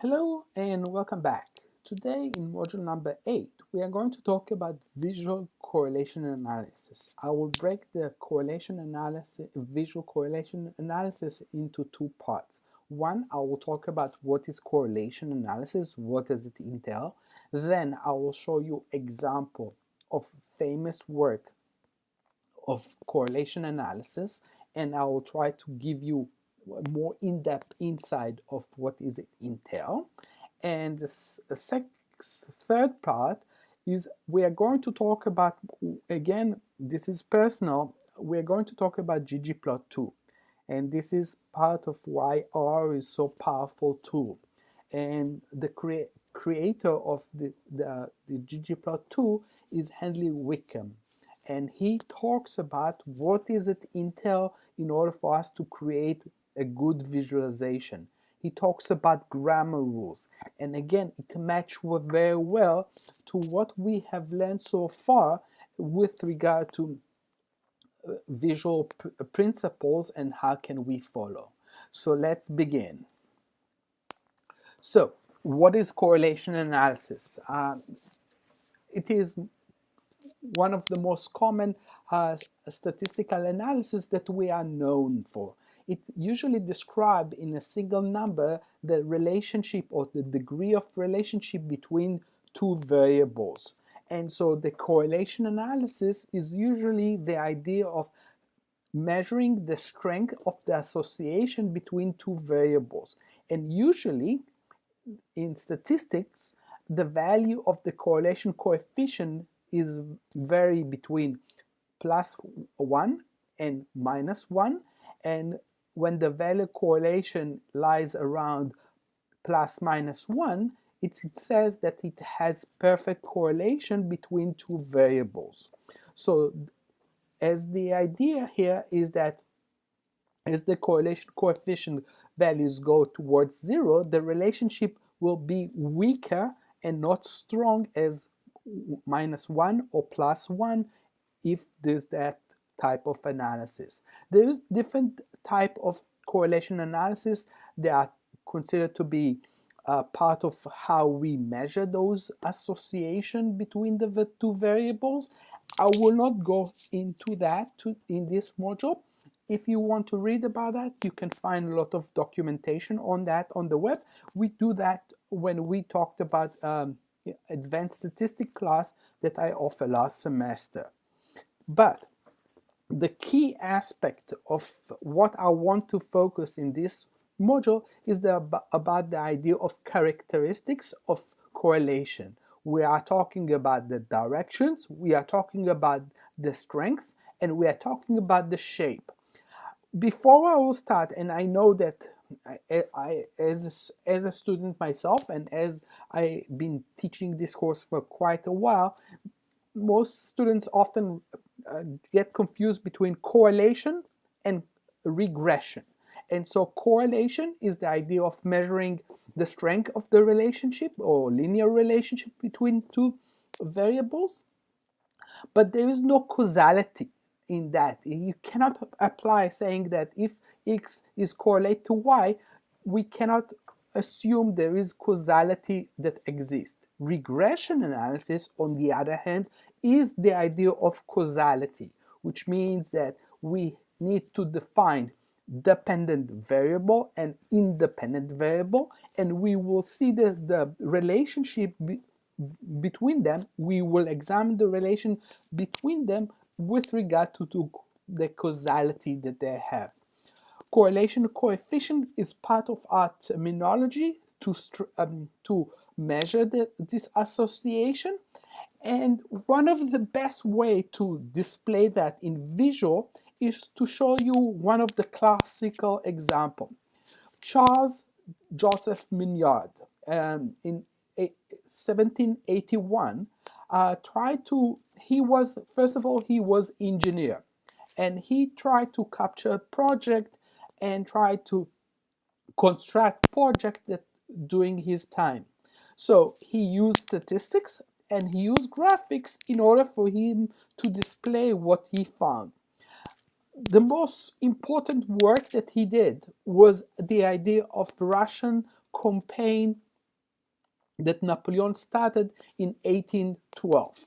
Hello and welcome back. Today in module number 8, we are going to talk about visual correlation analysis. I will break the visual correlation analysis into two parts. One, I will talk about what is correlation analysis, what does it entail. Then I will show you example of famous work of correlation analysis, and I will try to give you more in-depth insight of what is it entail. And the third part is we are going to talk about, again, this is personal, we're going to talk about ggplot2. And this is part of why R is so powerful tool. And the creator of the ggplot2 is Henry Wickham. And he talks about what is it entail in order for us to create a good visualization. He talks about grammar rules, and again it matches very well to what we have learned so far with regard to visual principles and how can we follow. So let's begin. So what is correlation analysis? It is one of the most common statistical analysis that we are known for. It usually describes in a single number the relationship or the degree of relationship between two variables. And so the correlation analysis is usually the idea of measuring the strength of the association between two variables. And usually in statistics, the value of the correlation coefficient is vary between +1 and -1, and when the value correlation lies around ±1, it says that it has perfect correlation between two variables. So as the idea here is that as the correlation coefficient values go towards 0, the relationship will be weaker and not strong as -1 or +1 if there's that type of analysis. There's different type of correlation analysis that are considered to be part of how we measure those association between the two variables. I will not go into that in this module. If you want to read about that, you can find a lot of documentation on that on the web. We do that when we talked about advanced statistics class that I offer last semester. But the key aspect of what I want to focus in this module is about the idea of characteristics of correlation. We are talking about the directions, we are talking about the strength, and we are talking about the shape. Before I will start, and I know that as a student myself and as I've been teaching this course for quite a while, most students often get confused between correlation and regression. And so correlation is the idea of measuring the strength of the relationship or linear relationship between two variables, but there is no causality in that. You cannot apply saying that if x is correlate to y, we cannot assume there is causality that exists. Regression analysis, on the other hand, is the idea of causality, which means that we need to define dependent variable and independent variable, and we will see the relationship between them. We will examine the relation between them with regard to the causality that they have. Correlation coefficient is part of our terminology to measure this association. And one of the best way to display that in visual is to show you one of the classical example. Charles Joseph Mignard in 1781 he was, first of all, he was engineer, and he tried to capture a project and try to construct project that during his time. So he used statistics and he used graphics in order for him to display what he found. The most important work that he did was the idea of Russian campaign that Napoleon started in 1812.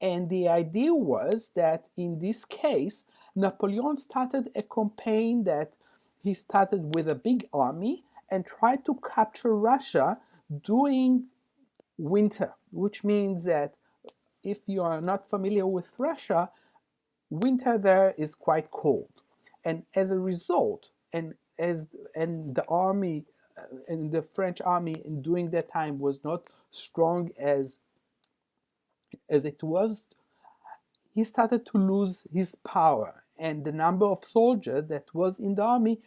And the idea was that in this case, Napoleon started a campaign that he started with a big army and tried to capture Russia during winter, which means that if you are not familiar with Russia, winter there is quite cold. And as a result, and the army and the French army during that time was not strong as it was, he started to lose his power, and the number of soldiers that was in the army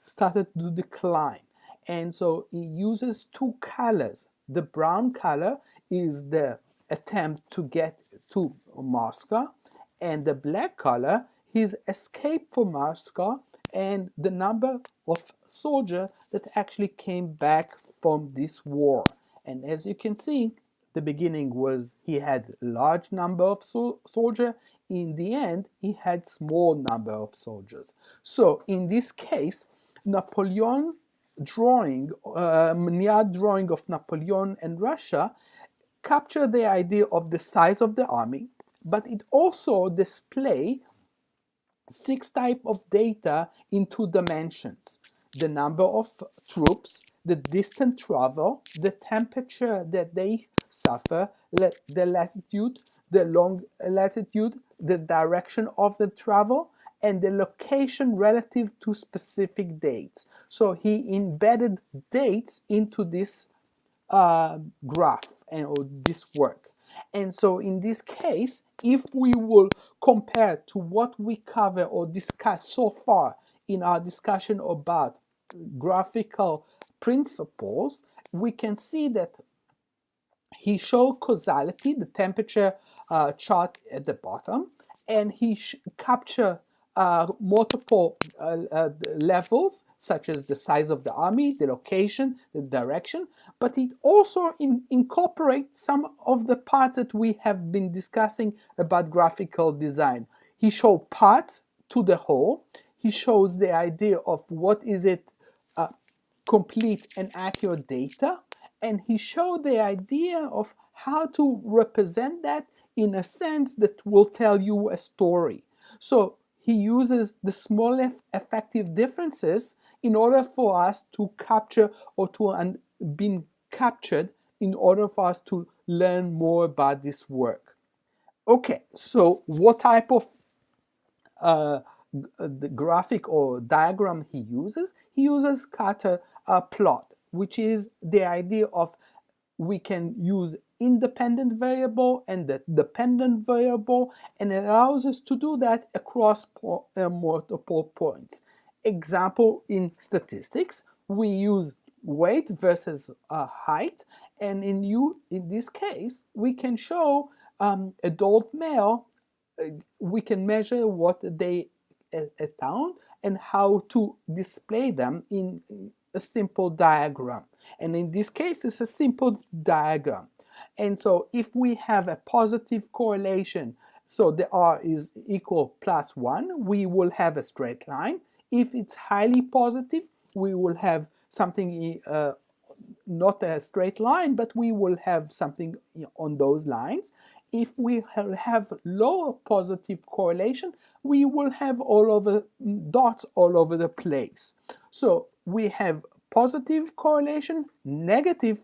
started to decline. And so he uses two colors. The brown color is the attempt to get to Moscow, and the black color his escape from Moscow and the number of soldiers that actually came back from this war. And as you can see, the beginning was he had large number of soldiers. In the end, he had small number of soldiers. So in this case, Napoleon drawing, Miniat drawing of Napoleon and Russia capture the idea of the size of the army, but it also display 6 types of data in 2 dimensions: the number of troops, the distance travel, the temperature that they suffer, the latitude, the long latitude, the direction of the travel, and the location relative to specific dates. So he embedded dates into this graph or this work. And so in this case, if we will compare to what we cover or discuss so far in our discussion about graphical principles, we can see that he showed causality, the temperature chart at the bottom, and he captured multiple levels, such as the size of the army, the location, the direction, but it also incorporates some of the parts that we have been discussing about graphical design. He showed parts to the whole. He shows the idea of what is it complete and accurate data, and he showed the idea of how to represent that in a sense that will tell you a story. So he uses the small effective differences in order for us to capture or to be captured in order for us to learn more about this work. Okay, so what type of the graphic or diagram he uses? He uses scatter plot, which is the idea of we can use independent variable and the dependent variable, and it allows us to do that across multiple points. Example, in statistics, we use weight versus height, and in this case, we can show adult male, we can measure what they account and how to display them in a simple diagram. And in this case, it's a simple diagram. And so if we have a positive correlation, so the R is equal +1, we will have a straight line. If it's highly positive, we will have something, not a straight line, but we will have something on those lines. If we have lower positive correlation, we will have all over dots all over the place. So we have positive correlation, negative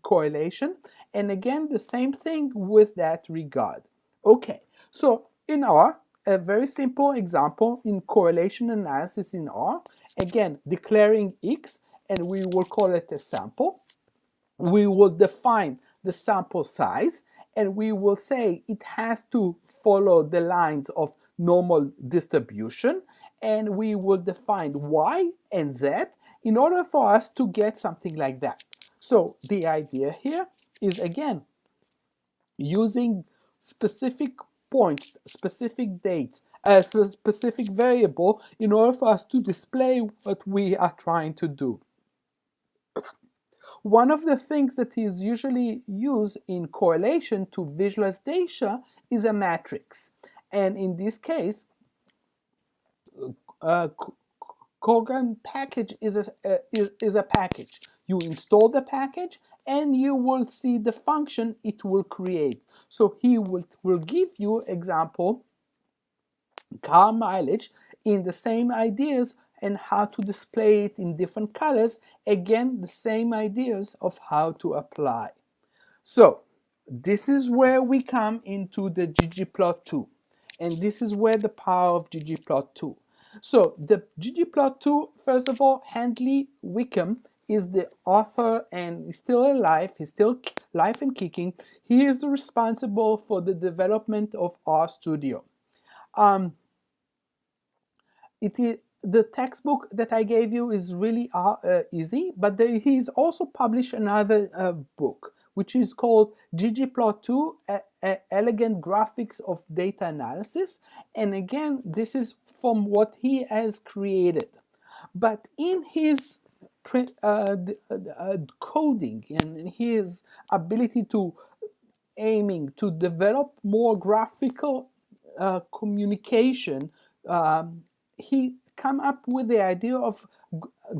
correlation, and again the same thing with that regard. Okay, so in R, a very simple example in correlation analysis in R, again declaring X, and we will call it a sample. We will define the sample size, and we will say it has to follow the lines of normal distribution, and we will define Y and Z in order for us to get something like that. So the idea here is, again, using specific points, specific dates, a specific variable in order for us to display what we are trying to do. One of the things that is usually used in correlation to visualize data is a matrix. And in this case, Cogran package is a package. You install the package and you will see the function it will create. So he will give you example car mileage in the same ideas and how to display it in different colors. Again, the same ideas of how to apply. So this is where we come into the ggplot2, and this is where the power of ggplot2. So the ggplot2, first of all, Handley Wickham is the author and is still alive. He's still alive and kicking. He is responsible for the development of RStudio. The textbook that I gave you is really easy, but he's also published another book, which is called ggplot2, Elegant Graphics of Data Analysis. And again, this is from what he has created. But in his coding and his ability to aiming to develop more graphical communication, he come up with the idea of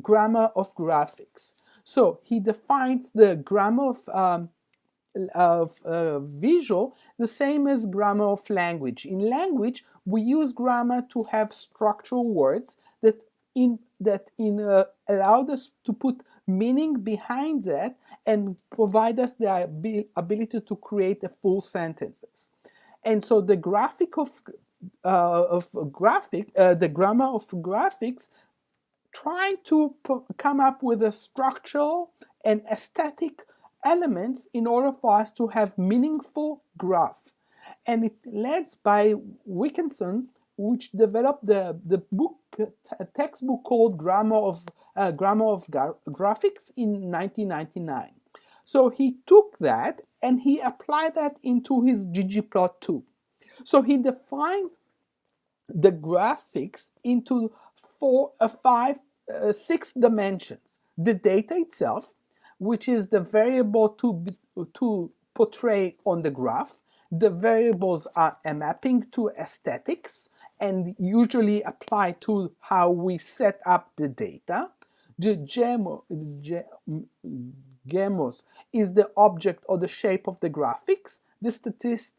grammar of graphics. So he defines the grammar of visual the same as grammar of language. In language, we use grammar to have structural words that allowed us to put meaning behind that and provide us the ability to create a full sentences. And so the graphic of the grammar of graphics, trying to come up with a structural and aesthetic elements in order for us to have meaningful graph. And it led by Wilkinson, which developed the book, a textbook called Grammar of Graphics in 1999. So he took that and he applied that into his ggplot2. So he defined the graphics into six dimensions. The data itself, which is the variable to portray on the graph. The variables are a mapping to aesthetics and usually apply to how we set up the data. The gemos is the object or the shape of the graphics. The statistics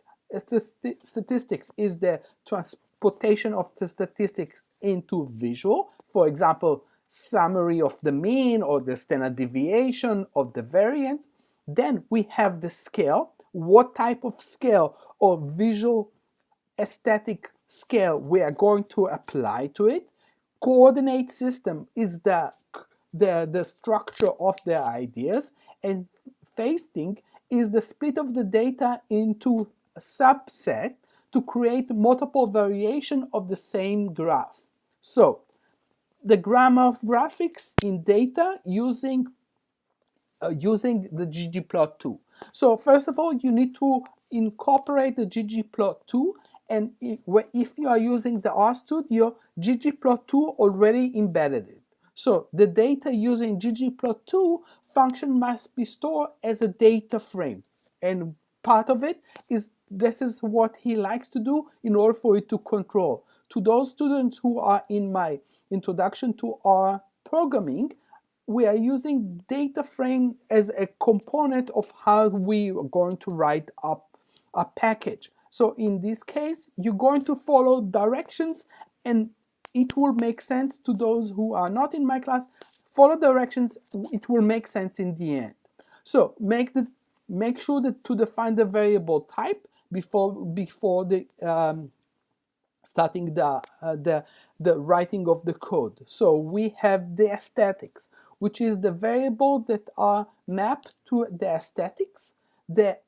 is the transportation of the statistics into visual. For example, summary of the mean or the standard deviation of the variance. Then we have the scale. What type of scale or visual aesthetic scale we are going to apply to it. Coordinate system is the structure of the ideas, and facing is the split of the data into a subset to create multiple variation of the same graph. So the grammar of graphics in data using the ggplot2. So first of all, you need to incorporate the ggplot2, and if you are using the RStudio, ggplot2 already embedded it. So the data using ggplot2 function must be stored as a data frame, and part of it is this is what he likes to do in order for it to control. To those students who are in my introduction to R programming, we are using data frame as a component of how we are going to write up a package. So in this case, you're going to follow directions, and it will make sense to those who are not in my class. Follow directions, it will make sense in the end. So make sure that to define the variable type before the starting the writing of the code. So we have the aesthetics, which is the variable that are mapped to the aesthetics. The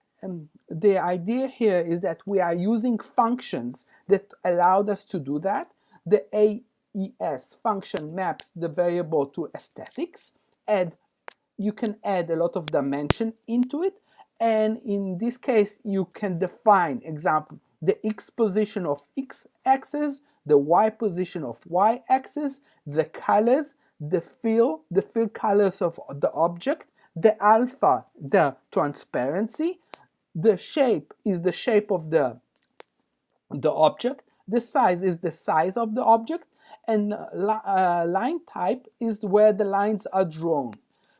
idea here is that we are using functions that allowed us to do that. The AES function maps the variable to aesthetics, and you can add a lot of dimension into it. And in this case, you can define, example, the x position of x-axis, the y position of y-axis, the colors, the fill colors of the object, the alpha, the transparency, the shape is the shape of the object, the size is the size of the object, and line type is where the lines are drawn.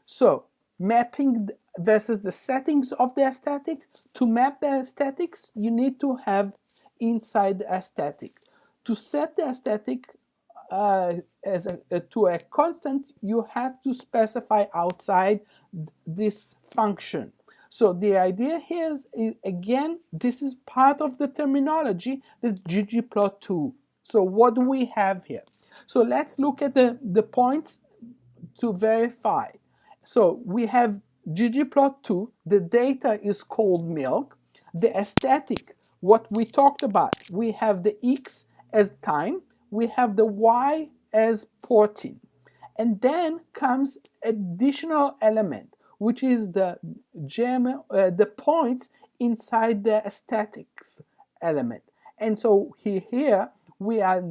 So mapping versus the settings of the aesthetic. To map the aesthetics, you need to have inside the aesthetic. To set the aesthetic to a constant, you have to specify outside this function. So the idea here is, again, this is part of the terminology, the ggplot2. So what do we have here? So let's look at the points to verify. So we have ggplot2, the data is called milk. The aesthetic, what we talked about, we have the x as time, we have the y as protein. And then comes additional element, which is the points inside the aesthetics element. And so here we are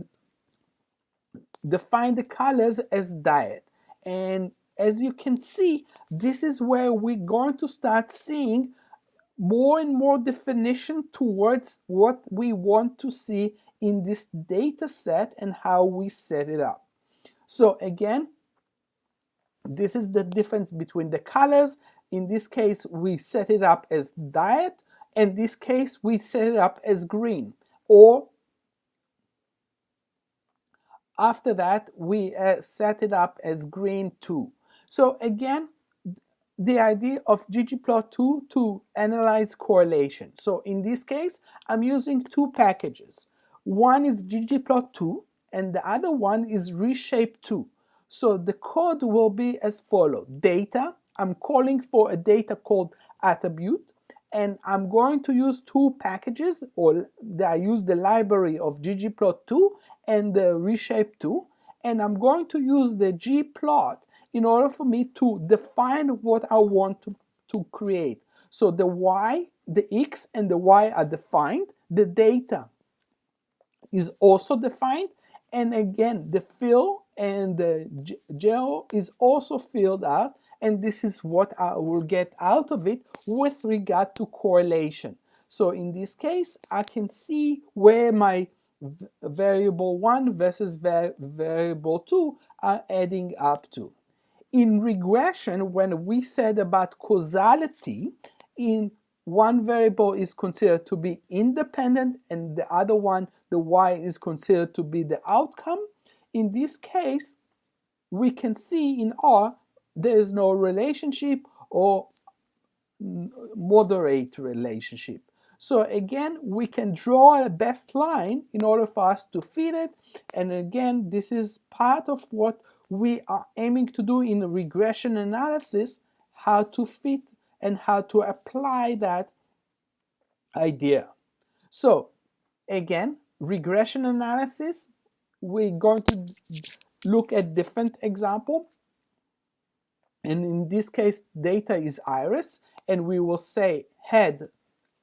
define the colors as diet. And as you can see, this is where we're going to start seeing more and more definition towards what we want to see in this data set and how we set it up. So again, this is the difference between the colors. In this case, we set it up as diet. In this case, we set it up as green. Or after that, we set it up as green too. So again, the idea of ggplot2 to analyze correlation. So in this case, I'm using two packages. One is ggplot2 and the other one is reshape2. So the code will be as follows. Data, I'm calling for a data called attribute, and I'm going to use two packages, or I use the library of ggplot2 and the reshape2, and I'm going to use the gplot in order for me to define what I want to create. So the y, the x and the y are defined, the data is also defined, and again the fill and the geo is also filled out, and this is what I will get out of it with regard to correlation. So in this case, I can see where my variable 1 versus variable 2 are adding up to. In regression, when we said about causality, in one variable is considered to be independent and the other one, the y, is considered to be the outcome. In this case, we can see in R there is no relationship or moderate relationship. So again, we can draw a best line in order for us to fit it. And again, this is part of what we are aiming to do in regression analysis, how to fit and how to apply that idea. So again, regression analysis, we're going to look at different examples. And in this case, data is iris, and we will say head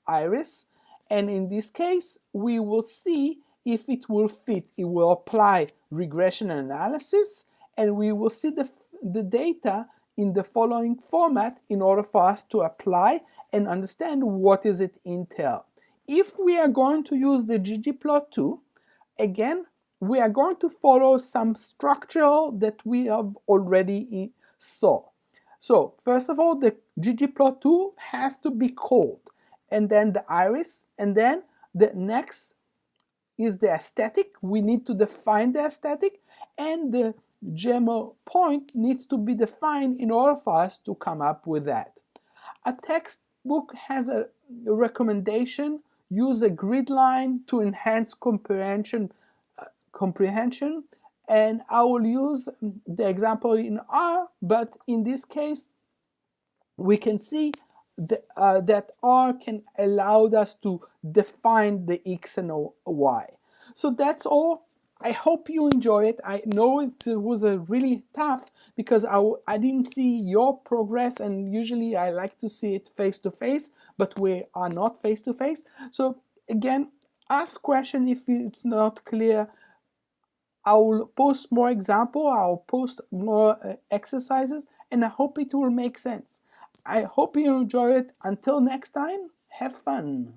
iris. And in this case, we will see if it will fit. It will apply regression analysis, and we will see the data in the following format in order for us to apply and understand what is it entail. If we are going to use the ggplot2, again, we are going to follow some structure that we have already saw. So first of all, the ggplot2 has to be called, and then the iris, and then the next is the aesthetic. We need to define the aesthetic, and the GEMO point needs to be defined in order for us to come up with that. A textbook has a recommendation: use a grid line to enhance comprehension, and I will use the example in R, but in this case, we can see that R can allow us to define the X and Y. So that's all. I hope you enjoy it. I know it was a really tough because I didn't see your progress, and usually I like to see it face to face, but we are not face to face. So again, ask question if it's not clear. I will post more example, I'll post more exercises, and I hope it will make sense. I hope you enjoy it. Until next time, have fun.